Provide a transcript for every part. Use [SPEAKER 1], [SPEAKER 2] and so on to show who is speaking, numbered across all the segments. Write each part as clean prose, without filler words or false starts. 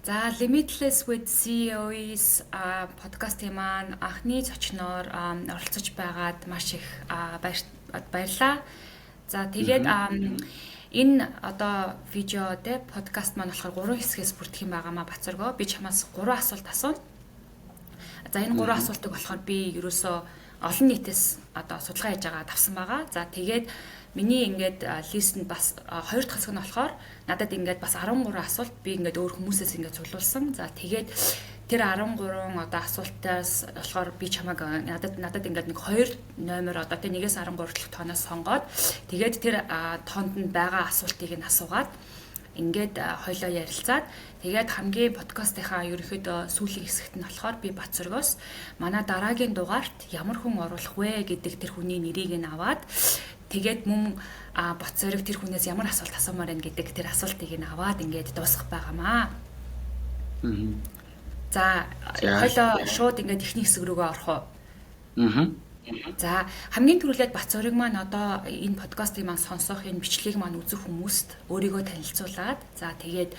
[SPEAKER 1] За Limitless with CEOs подкастын маань анхны зочноор оролцож байгаад маш их баярлалаа. За тэгээд энэ одоо видео тэ подкаст маань болохоор 3 хэсгээс бүрдэх юм байгаамаа Бацаргоо. Би чамаас 3 асуулт асууна. За энэ 3 асуултыг болохоор би ерөөсөө олон нийтээс одоо судалгаа хийж байгаа тавсан байгаа. За тэгээд миний ингээд листэнд бас хоёр дахь хэсэг нь болохоор надад ингээд бас 13 асуулт би ингээд өөр хүмүүсээс ингээд цуглуулсан. За тэгээд тэр 13 одоо асуултаас болохоор би чамайг надад ингээд нэг 2 номер одоо тэ 1-ээс 13 дэх тооноос сонгоод тэгээд тэр тоонд нь байгаа асуултыг нь асуугаад ингээд хоёлоо ярилцаад тэгээд хамгийн подкастынхаа ерөнхийдөө сүүлийн хэсэгт нь болохоор би Бацаргоос манай дараагийн дугаарт ямар хүн оруулах вэ гэдэг тэр хүний нэрийг нь аваад тэгээд мөн Бацарг тэр хүнээс ямар асуулт асуумаар байна гэдэг тэр асуултыг нь аваад ингээд дуусгах байгаамаа. За хоёлоо шууд ингээд эхний хэсэг рүүгээ орох уу? За хамгийн түрүүлээд Бацарыг маань одоо энэ подкастыг маань сонсох энэ бичлэгийг маань үзэх хүмүүст өөрийгөө танилцуулаад за тэгээд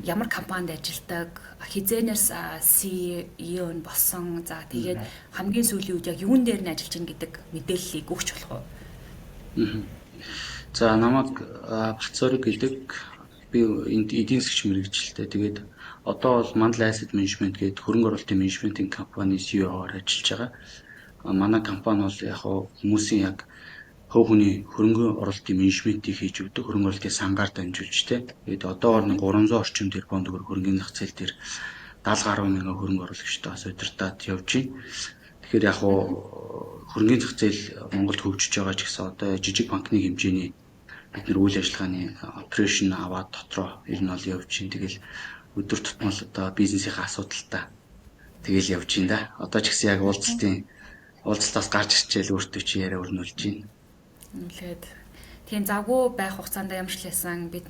[SPEAKER 1] ямар компанид ажилладаг, хизээнээс CEO нь болсон, за тэгээд хамгийн сүүлийн үед яг юун дээр нь ажиллаж байна гэдэг мэдээллийг өгч болох уу?
[SPEAKER 2] За намайг Бацарыг гэдэг би энд эдийн засгийн мэргэжилтэй. Тэгээд одоо бол Mandal Asset Management гэдэг хөрөнгө оруулалтын менежментийн компани CEO-оор ажиллаж байгаа. Манай компани бол яг хүмүүсийн яг хөв хүний хөрөнгө оруулалтын менежментийг хийж өгдөг, хөрөнгө оруулалтын сангаар дамжуулж тэ. Тэгээд одоогоор 300 орчим тэрбум төгрөг хөрөнгөний зах зээл дээр 70 гаруй мянган хөрөнгө оруулагчтай бас удирдаад явж байна. Тэгэхээр яг хөрөнгөний зах зээл Монголд хөгжиж байгаа ч гэсэн одоо жижиг банкны хэмжээний бид нэр үйл ажиллагааны операшн аваад дотроо ер нь бол явж байна. Тэгэл өдөр тутмын одоо бизнесийн асуудалтай тэгэл явж байна да. Одоо ч гэсэн яг уулзалтаас гарч ирчээл өөртөө чи яриа өрнүүлж байна.
[SPEAKER 1] Үнэхээр тийм завгүй байх хугацаанд ямар ч лсэн бид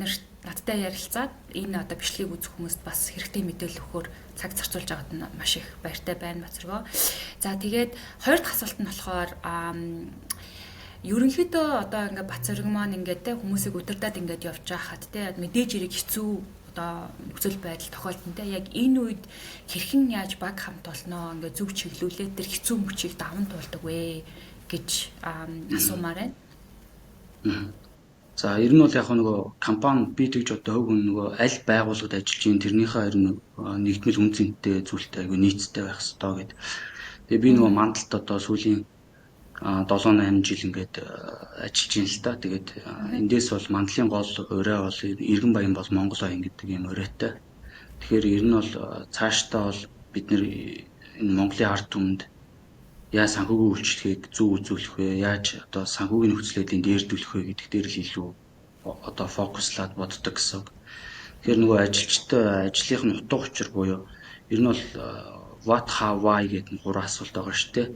[SPEAKER 1] надтай ярилцаад энэ одоо бичлэгийг үзэх хүмүүст бас хэрэгтэй мэдээлэл өгөхөөр цаг зарцуулж байгаад нь маш их баяртай байна Бацаргоо. За тэгээд хоёр дахь асуулт нь болохоор ерөнхийдөө одоо ингээд Бацарг маань ингээд те хүмүүсийг удирдаад ингээд явж байхад те мэдээж хэрэг хэцүү одоо нөхцөл байдал тохиолдсон те яг энэ үед хэрхэн яаж баг хамт олноо ингээд зөв чиглүүлээд тэр хэцүү мөчийг даван туулдаг вэ гэж асуумаар байна.
[SPEAKER 2] За ер нь бол яг нөгөө компани би тэгж одоо хөв нөгөө аль байгууллагад ажиллаж байна тэрнийхээ ер нь нэгдмэл үн цэнтэй зүйлтэй айгүй нийцтэй байх хэрэгтэй гэдэг. Тэгээ би нөгөө Мандалд одоо сүүлийн 7-8 жил ингээд ажиллаж байна л да. Тэгээд эндээс бол Мандлын гол өрөө бол Иргэн Баян бол Монгол Баян гэдэг юм өрөөтэй. Тэгэхээр ер нь бол цаашдаа бол бид нэр энэ Монголын ард түмэнд яаж санхүүгийн үйлчлэгийг зөв үзүүлэх вэ? Яаж одоо санхүүгийн нөхцөлөдийн дээрдүүлэх вэ гэдэг дээр л илүү одоо фокуслаад боддог гэсэн. Тэгэхээр нөгөө ажилчтай ажлынх нь утга учир буюу ер нь бол what, how, why гэдэг 3 асуулт байгаа шүү дээ.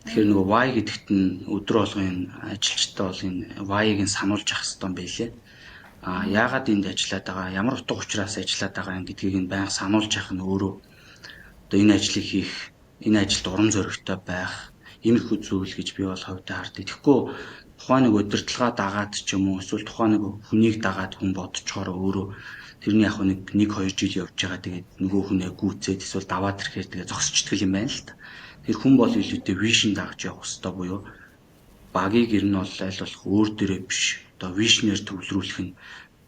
[SPEAKER 2] Тэгэхээр нөгөө why гэдэгт нь өдөр болгон ажилчтай бол энэ why-ыг нь сануулж явах хэрэгтэй юм байлээ. Яагаад энд ажиллаад байгаа, ямар утга учираас ажиллаад байгаа юм гэдгийг нь байнга сануулж явах нь өөрөө одоо энэ ажлыг хийх, энэ ажилд урам зоригтой байх, иймэрхүү зүйл гэж би бол хувьдаа харддаг. Тэгэхгүй тухайн нэг удирдлагаа дагаад ч юм уу эсвэл тухайн нэг хүнийг дагаад хүн бодцохоор өөрөө тэрний яг нэг 2 жил явж байгаа тэгээд нөгөө хүнээ гүйцээд эсвэл даваад ирэхээр тэгээд зогсчихдаг юм байна л та. Тэр хүн бол илүүтэй вишн дагаж явах хэрэгтэй буюу багийг ер нь бол аль болох өөр дээрээ биш одоо вишнээр төвлөрүүлэх нь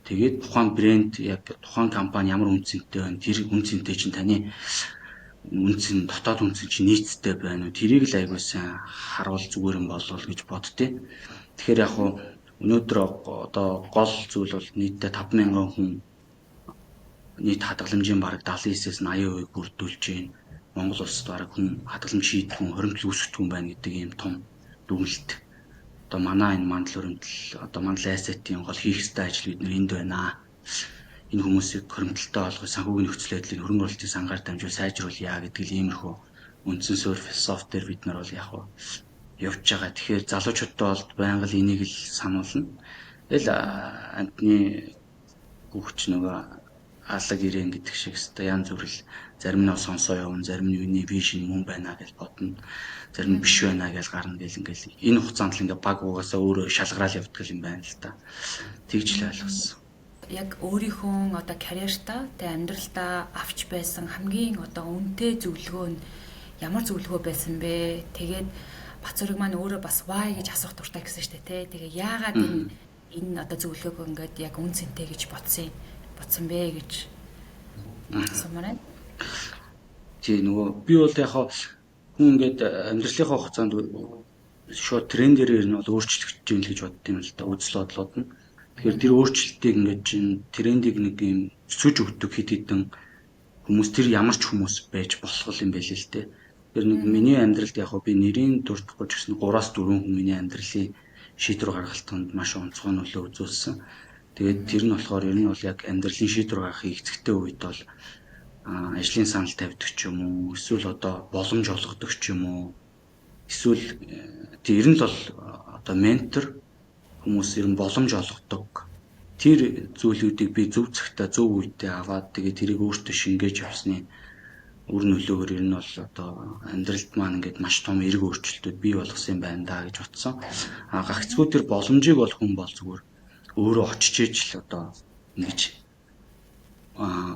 [SPEAKER 2] тэгээд тухайн брэнд яг тухайн компани ямар үнцэнтэй байна тэр үнцэнтэй чинь таны үнцэн дотоод үнцэн чинь нийцтэй байна уу тэрийг л айгуу сайн харуул зүгээр юм болов гэж боддتي. Тэгэхээр яг өнөөдөр одоо гол зүйл бол нийтдээ 50000 хүн нийт хадгаламжийн бараг 79-ээс 80% бүрдүүлж байна. Монгол улсад бараг хүн хадгаламж шийдэх хүн, хоригдл үүсгэх хүн байна гэдэг ийм том дүгнэлт. Одоо манай энэ Мандал өрөмтөл одоо Mandal Asset-ийн гол хийх ёстой ажил бид нэр энд байна. Энэ хүмүүсийг хоригдлолтой болгох, санхүүгийн нөхцөл байдлыг хөрөнгө оруулалтын сангаар дамжуул сайжруулъя гэдэг л иймэрхүү үндсэн суурь философиэр бид нар бол яг явж байгаа. Тэгэхээр залуучуудтай бол байнга л энийг л сануулна. Тэгэл амтны гүгч нөгөө алаг ирээн гэдэг шиг өстой янз бүрэл зарим нь сонсоо явна, зарим нь юуны вишн мөн байна гэж бодно. Зарим нь биш байна гэж гарна гэл ингээл энэ хугацаанд л ингээ баг угаасаа өөрөө шалгараал явдаг юм байна л та. Тэгж л ойлгосон.
[SPEAKER 1] яг өөрийнхөө одоо карьертаа тэ амьдралдаа авч байсан хамгийн одоо үнэтэй зөвлөгөө нь ямар зөвлөгөө байсан бэ? Тэгээд Бацүрэг маань өөрөө бас why гэж асуух дуртай гэсэн шүү дээ, тэ. Тэгээ яагаад энэ одоо зөвлөгөөг ингээд яг үн цэнтэй гэж бодсон бэ гэж асуумаар.
[SPEAKER 2] Тий нөгөө би бол яг хүн ингээд амьдралынхаа хугацаанд шууд трендээр нь бол өөрчлөгдөж юм л гэж бодд юм л да, үзэл бодлоод нь. Тэгэхээр тэр өөрчлөлтийг ингээд чинь трендийг нэг юм өсөж өгдөг хэд хэдэн хүмүүс, тэр ямар ч хүмүүс байж болох юм байл л дээ. Тэр нэг миний амьдралд яг би нэрийн дурдахгүй ч гэсэн 3-4 хүн миний амьдралын шийдвэр гаргалтанд маш онцгой нөлөө үзүүлсэн. Тэгээд тэр нь болохоор ер нь бол яг амьдралын шийдвэр гаргахын эцэгтэй үед бол ажлын санал тавьдаг ч юм уу, эсвэл одоо боломж олгодог ч юм уу, эсвэл тэр нь л бол одоо ментор хүмүүс ер нь боломж олгодог. Тэр зүйлүүдийг би зөв цагтаа зөв үедээ аваад тэгээд тэрийг өөртөө шингээж авсны үр нөлөөгөөр ер нь бол одоо амьдралд маань ингээд маш том эрг өөрчлөлтүүд бий болгосон юм байна да гэж бодсон. Гагцгүй тэр боломжийг бол хүн бол зүгээр өөрөө очиж иж л одоо ингэж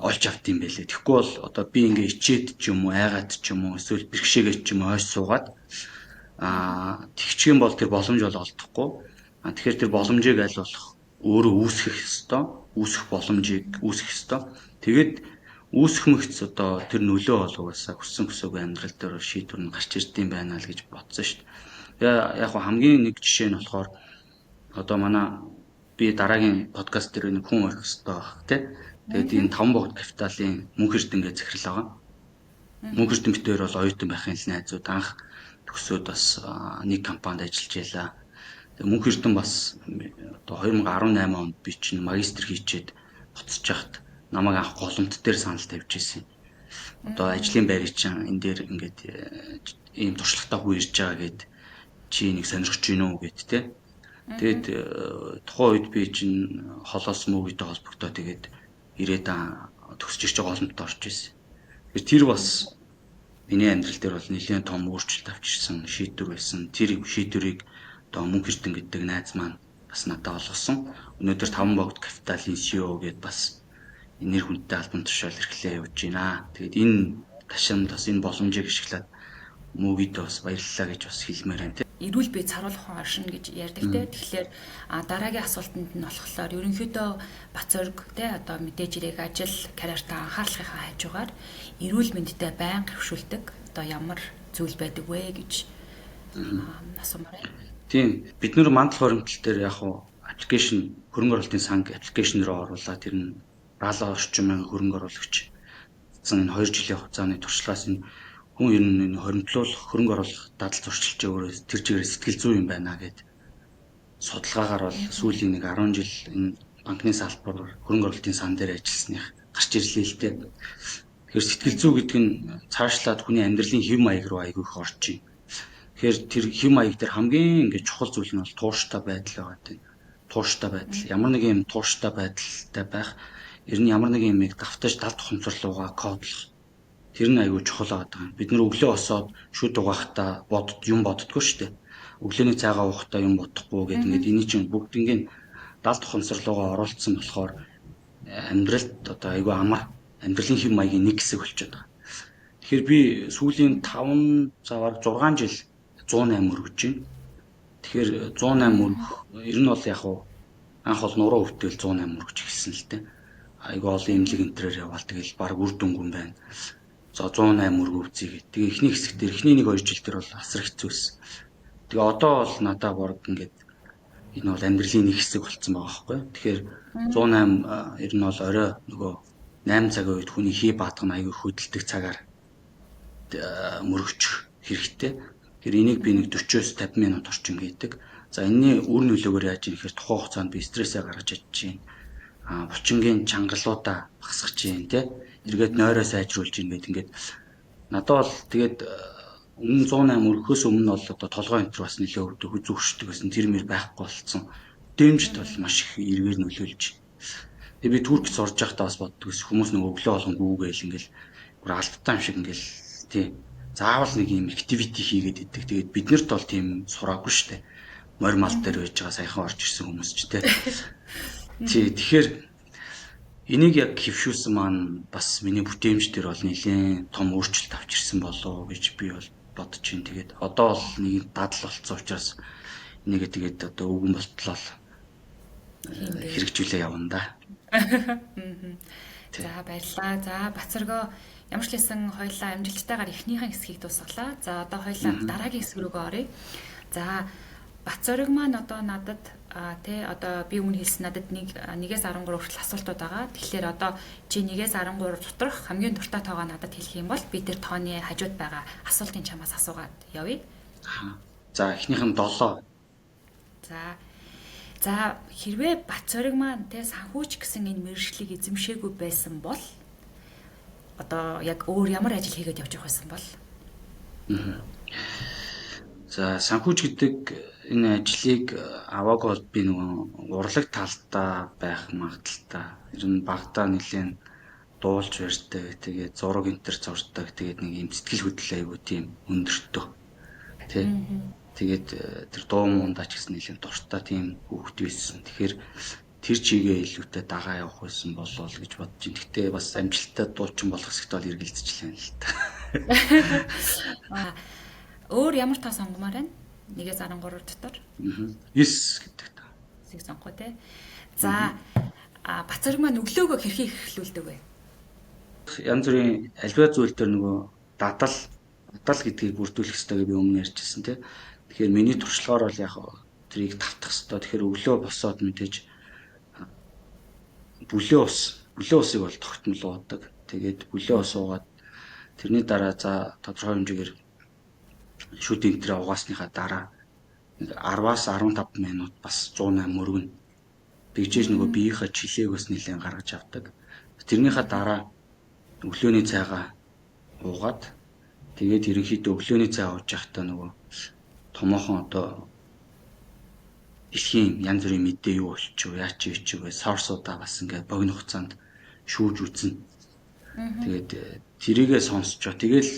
[SPEAKER 2] олж авт юм байлээ. Тэгэхгүй бол одоо би ингээ ичээд ч юм уу, айгаад ч юм уу, эсвэл бэрхшээгээд ч юм уу хойш суугаад тэгчих юм бол тэр боломж бол олдохгүй. Тэгэхээр тэр боломжийг аль болох өөрөө үүсгэх ёстой. Үүсэх боломжийг үүсгэх ёстой. Тэгээд үүсэх мэгц одоо тэр нөлөө болгоосаа хүссэн хүсээгүй амьдрал дээр шийдвэр нь гарч ирд юм байна л гэж бодсон шүү дээ. Яг хамгийн нэг жишээ нь болохоор одоо манай би дараагийн подкаст дээр нэг хүн орох хэрэгтэй баг тий. Тэгээд энэ 5 богд капиталын мөнх эрдэнгээ захирал байгаа. Мөнх эрдэн битээр бол оюутан байхын л найзууд анх төгсөөд бас нэг компанид ажиллаж ялаа. Тэгээд мөнх эрдэн бас одоо 2018 онд би чинь магистр хийчээд буцаж яхад намайг анх голомт дээр санал тавьж ирсэн. Одоо ажлын байрыг чинь энэ дээр ингээд ийм туршлагатай хүн ирж байгаа гэд чи нэг сонирхож байна уу гэд те. Тэгээд тухайн үед би чинь холоос мөвгөтэй холбогдоо тэгээд ирээд төгсөж ирж байгаа голомтод орж ирсэн. Тэр бас миний амьдрал дээр бол нэлээд том өөрчлөлт авчирсан шийдвэр байсан. Тэр шийдвэрийг одоо мөнх эрдэн гэдэг найз маань бас надад олгосон. Өнөөдөр 5 богд капиталын CEO гэдээ бас нэр хүндтэй албан тушаал эрхлээ явж байна. Тэгээд энэ ташаанд бас энэ боломжийг ашиглаад мөвгөдөө бас баярлалаа гэж бас хэлмээр байна.
[SPEAKER 1] Эрүүл бие царуулах оршин гэж ярьдаг те. Тэгэхээр дараагийн асуултанд нь болохоор ерөнхийдөө Бацүрэг те одоо мэдээж ирэх ажил карьертаа анхаарлахынхаа хажуугаар эрүүл мэндэд байнга хөвшүүлдэг одоо ямар зүйл байдаг вэ гэж асуумаар байна.
[SPEAKER 2] Тийм бид нэр мандал хоримтлал дээр яг аппликейшн хөрөнгө оруулалтын санг аппликейшн руу оруулаад тэр нь 70,000 хөрөнгө оруулагч зэн энэ 2 жилийн хугацааны туршлагаас энэ хүн ер нь хоримтлуулах хөрөнгө оруулах дадал зурчилж өөрөө тэр чигээр сэтгэл зүй юм байна гэд судалгаагаар бол сүүлийн нэг 10 жил энэ банкны салбар хөрөнгө оруулалтын сан дээр ажилласных гарч ирлээ л дээ. Тэгэхээр сэтгэл зүй гэдэг нь цаашлаад хүний амьдралын хэв маяг руу аягүй их орж ийн. Тэгэхээр тэр хэв маяг дээр хамгийн ингэж чухал зүйл нь бол тууштай байдал байгаа тийм. Тууштай байдал. Ямар нэг юм тууштай байдалтай байх ер нь ямар нэг юм давтаж далд тухамсарлуугаа кодлох. Тэр нь аягүй чухал байгаа. Бид нэр өглөө босоод шүд угаахтаа юм боддгоо шүү дээ. Өглөөний цайгаа уухтаа юм бодохгүй гэдэг ингээд эний чинь бүгднийг далд тухамсарлуугаа оруулсан болохоор амьдралд одоо аягүй амар амьдралын хэв маягийн нэг хэсэг болчиход байгаа. Тэгэхээр би сүүлийн 5 заваар 6 жил 108 өргөж байна. Тэгэхээр 108 өргөх ер нь бол яг анх бол нуруу өвтөл 108 өргөж эхэлсэн л дээ. Айгүй олон имлэг энтрээр яваал тэгэл баг үр дүнгүй байна. За 108 өргөвцгий гэх. Тэгээ эхний хэсэг дээр эхний 1-2 жил дээр бол асар хэцүүсэн. Тэгээ одоо бол надаа борог ингээд энэ бол амьдралын нэг хэсэг болцсон байгаа байхгүй. Тэгэхээр 108 ер нь бол орой нөгөө 8 цагийн үед хүний хий баатгах аягүй хөдөлдөг цагаар мөрөгчих хэрэгтэй. Тэгэхээр энийг би нэг 40-50 минут орчим хийдэг. За энэний үр нөлөөгөөр яаж юм гэхээр тухайн хугацаанд би стрессээ гаргаж чадчих юм. Булчингийн чангалуудаа багасгах чинь тий. Эргээд нойроо сайжруулж ийн гэд ингээд надад бол тэгээд өмнө 108 өргөхөөс өмнө бол одоо толгой энтер бас нөлөө өгдөг зүгшдэг гэсэн тэр мэр байхгүй болсон. Дэмжт бол маш их эргээр нөлөөлж. Тэгээ би Туркт сурж байхдаа бас боддог ус хүмүүс нэг өглөө болгон гүүгээл ингээл бүр алдтаа юм шиг ингээл тий. Заавал нэг юм activity хийгээд идэг. Тэгээд биднэрт бол тийм сураагүй шүү дээ. Морь мал дээр байж байгаа саяхан орж ирсэн хүмүүс ч тий. Тий тэгэхээр Энийг яг хэвшүүлсэн маань бас миний бүтээмж дээр бол нэлээд том өөрчлөлт авчирсан болоо гэж би бол бодож байна. Тэгээд одоо бол нэг дадал болцсон учраас энийгээ тэгээд одоо өвгөн болтлоо
[SPEAKER 1] Хиймээр.
[SPEAKER 2] хэрэгжүүлээ явна да.
[SPEAKER 1] За баярлалаа. За Бацаргоо ямар ч лсэн хоёлаа амжилттайгаар эхнийхэн хэсгийг дуусгалаа. За одоо хоёлаа дараагийн хэсэг рүү оръё. За Бацарг маань одоо надад одоо би өмнө хэлсэн надад 1-ээс 13 хүртэл асуултууд байгаа. Тэгэхээр одоо чи 1-ээс 13 доторх хамгийн дуртай тоогоо надад хэлэх юм бол би тэр тооны хажууд байгаа асуултын чамаас асуугаад явъя.
[SPEAKER 2] За эхнийх нь 7.
[SPEAKER 1] За хэрвээ Бацарг маань тэ санхүүч гэсэн энэ мэргэжлийг эзэмшээгүй байсан бол одоо яг өөр ямар ажил хийгээд явж байгаа байсан бол?
[SPEAKER 2] За санхүүч гэдэг энэ ажлыг аваагүй бол би нөгөө урлаг талдаа байх магадaltaй. Ер нь багадаа нэлээд дуулж барьдаг, тэгээд зураг энтер зурдаг, тэгээд нэг юм сэтгэл хөдлөл аягүй тийм өндөртөө. Тэ. Тэгээд тэр дуу муундаач гэсэн нэлээд дуртай тийм хүүхэд байсан. Тэгэхээр тэр чигээ илүүтэй дагаа явах байсан болоо л гэж бодож байна. Гэхдээ бас амжилттай дуучин болох хэсэгт бол эргэлзэж байна л та.
[SPEAKER 1] Өөр ямар тоо сонгомоор байна? 1-ээс 13 дотор.
[SPEAKER 2] 9 гэдэг та.
[SPEAKER 1] Зэг сонгоо те. За Бацарг маань өглөөгөө хэрхий эхлүүлдэг вэ?
[SPEAKER 2] Янз бүрийн альва зүйл төр нөгөө дадал гэдгийг бүрдүүлэх хэрэгтэй гэж би өмнө ярьжсэн тий. Тэгэхээр миний туршлагаар бол яг тэрийг тавтах хэрэгтэй. Тэгэхээр өглөө босоод мэдээж бүлээн усыг бол тогтмол уудаг. Тэгээд бүлээн ус уугаад тэрний дараа за тодорхой хэмжээгээр шүд энтрээ угаасныхаа дараа 10-аас 15 минут бас 108 мөргөн. Тэгжээж нөгөө биеийнхээ чилээгөөс нэлээд гаргаж авдаг. Тэрнийхээ дараа өглөөний цайгаа уугаад тэгээд ерөнхийдөө өглөөний цай ууж байхдаа нөгөө томоохон одоо дэлхийн янз бүрийн мэдээ юу болчих вэ? Яач вэ? Сорсуудаа бас ингээд богино хугацаанд шүүж үзнэ. Тэгээд тэрийгээ сонсчоо. Тэгэл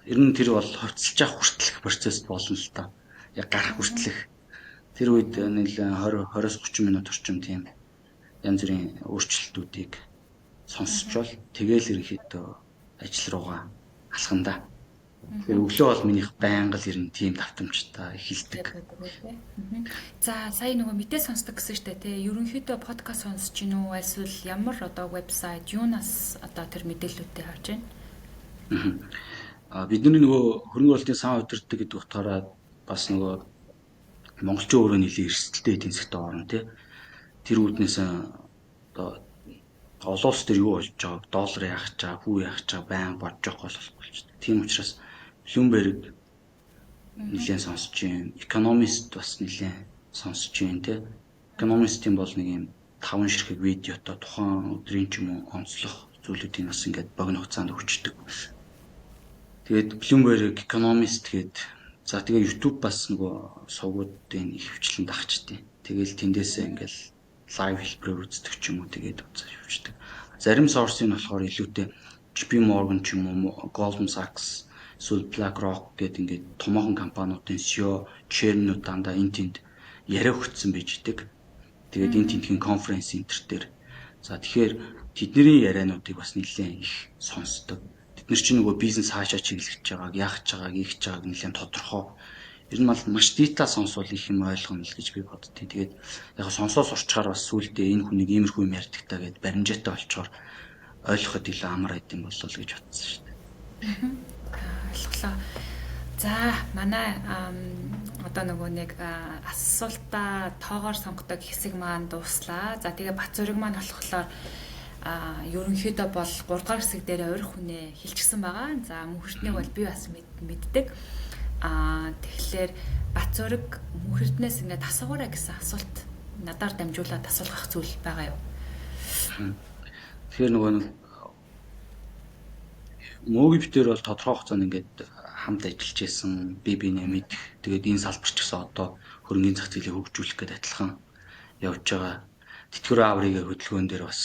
[SPEAKER 2] ер нь тэр бол хувцалж явах хүртэлх процесс болно л та. Яг гарах хүртэлх. Тэр үед нэг 20-30 минут орчим тийм янз бүрийн өөрчлөлтүүдийг сонсчвол тэгэл ерөнхийдөө ажил руугаа алхандаа. Тэгэхээр өглөө бол минийх байнга л ерэн тийм давтамжтай эхэлдэг.
[SPEAKER 1] За сая нөгөө мэдээ сонсдог гэсэн штэ тий. Ерөнхийдөө подкаст сонсож гин үү эсвэл ямар одоо вебсайт юунаас одоо тэр мэдээллүүдээ авч байна?
[SPEAKER 2] Бидний нөгөө хөрөнгө оруулалтын сан удирддаг гэдэг утгаараа бас нөгөө монголчин өөрөө нэлийн эрсдэлтэй эдийн засгт орно тий. Тэр үүднээс одоо олон улс төр юу болж байгааг доллар яах чаа, хүү яах чаа байн бодож байгаа болохгүй ч. Тийм учраас Bloomberg нэлийн сонсож байна. Economist бас нэлийн сонсож байна тий. Economist-ийн бол нэг юм 5 ширхэг видеото тухайн өдрийн ч юм уу онцлог зүйлүүдийг бас ингээд богино хугацаанд өгчдөг. Тэгээд Bloomberg, Economist гээд за тэгээ YouTube бас нөгөө сувгуудын их хвчлэн дагчдیں۔ Тэгээл тэндээсээ ингээл лайв хэлбэрээр үздэг ч юм уу тэгээд үзэж явждаг. Зарим source-ыг нь болохоор илүүтэй JP Morgan ч юм уу, Goldman Sachs, эсвэл BlackRock гэдэг ингээд томоохон компаниудын CEO, chairman-ууд дандаа энэ тэнд яриа өгсөн байж идэг. Тэгээд энэ тентгийн конференц энтер дээр. За тэгэхээр тэдний яриануудыг бас нэлээд их сонсдог. Бид нар чинь нөгөө бизнес хаашаа чиглэж байгааг, яах гэж байгааг, ийх гэж байгааг нэлээд тодорхой. Ер нь маш деталь сонсвол их юм ойлгоно л гэж би боддیں۔ Тэгээд яг сонсоос урчгаар бас сүулдэ энэ хүнийг иймэрхүү юм ярьдаг та гэд баримжаатай болчоор ойлгоход илүү амар байд юм болол гэж бодсон шүү дээ.
[SPEAKER 1] Ойлголоо. За манай одоо нөгөө нэг асуултаа тоогоор сонгодог хэсэг маань дууслаа. За тэгээ Бацарг маань болохоор ерөнхийдөө бол 3 дугаар хэсэг дээр ойр хүнээ хэлчихсэн байгаа. За мөнхөртнийг бол би бас мэддэг. Тэгэхээр Бацарг мөнхөртнээс ингээд асуугаарай гэсэн асуулт надаар дамжуулаад асуулгах зүйл байгаа юу?
[SPEAKER 2] Тэгэхээр нөгөө мөөгийн битэр бол тодорхой хугацаанд ингээд хамт ажиллаж байсан, бинээ мэдэх. Тэгээд энэ салбар ч гэсэн одоо хөрөнгөний зах зээлийг хөгжүүлэх гэдэг адилхан явж байгаа. Тэтгэврийн аврыгийн хөдөлгөөн дээр бас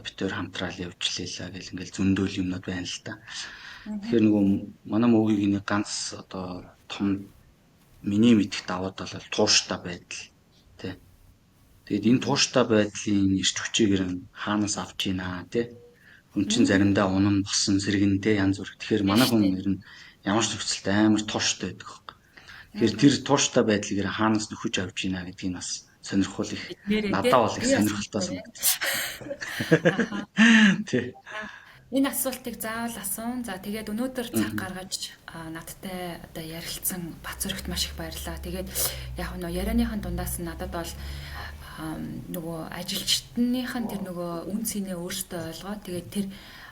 [SPEAKER 2] битэр хамтраал явж лээлаа гэл ингээл зөндөөл юмнууд байна л та. Тэгэхээр нөгөө манай мөөгийн нэг ганц одоо том миний мэдэх давуу тал бол тууштай байдал тий. Тэгээд энэ тууштай байдлын эрч хүчийг хаанаас авч ийна тий. Хүн чинь заримдаа унан босон сэргэн тий янз бүр. Тэгэхээр манай хүн ер нь ямар ч нөхцөлд амар тууштай байдаг хөөх. Тэгэхээр тэр тууштай байдлыг хаанаас нөхөж авч ийна гэдгийг бас сонирхол их надад бол их сонирхолтой санагдсан. Тий.
[SPEAKER 1] Энэ асуултыг заавал асуун. За тэгээд өнөөдөр цаг гаргаж надтай одоо ярилцсан Бацүрэгт маш их баярлалаа. Тэгээд яг нөгөө ярианыхын дундаас нь надад бол нөгөө ажилчдынхын тэр нөгөө үн цэнээ өөртөө ойлгоод тэгээд тэр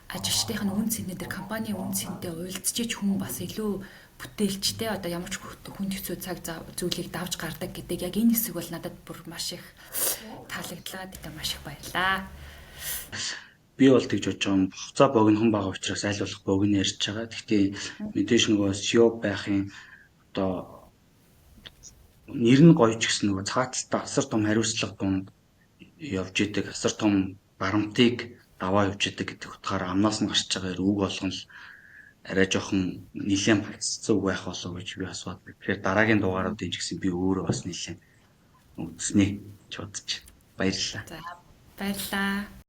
[SPEAKER 1] ажилчдын үн цэнээ тэр компани үн цэнтэй уялдчиж хүн бас илүү бүтээлчтэй одоо ямар ч хүнд хэцүү цаг зүйлийг давж гардаг гэдэг яг энэ хэсэг бол надад бүр маш их таалагдлаа. Тэгээд маш их баярлалаа.
[SPEAKER 2] Би бол тэгж бодож байгаа юм. Хугацаа богинохон байгаа учраас аль болох богино ярьж байгаа. Гэхдээ мэдээж нөгөө SEO байхын одоо нэр нь гоё ч гэсэн нөгөө цааталтаа асар том хариуцлага дунд явж идэг, асар том баримтыг даваа явж идэг гэдэг утгаараа амнаас нь гарч байгаа үг болгон л арай жоохон нэлээд багцсан үг байх болов гэж би бас бод. Тэгэхээр дараагийн дугаарууд энэ ч гэсэн би өөрөө бас нэлээд үзснэ гэж бодож байна. Баярлалаа.
[SPEAKER 1] За баярлалаа.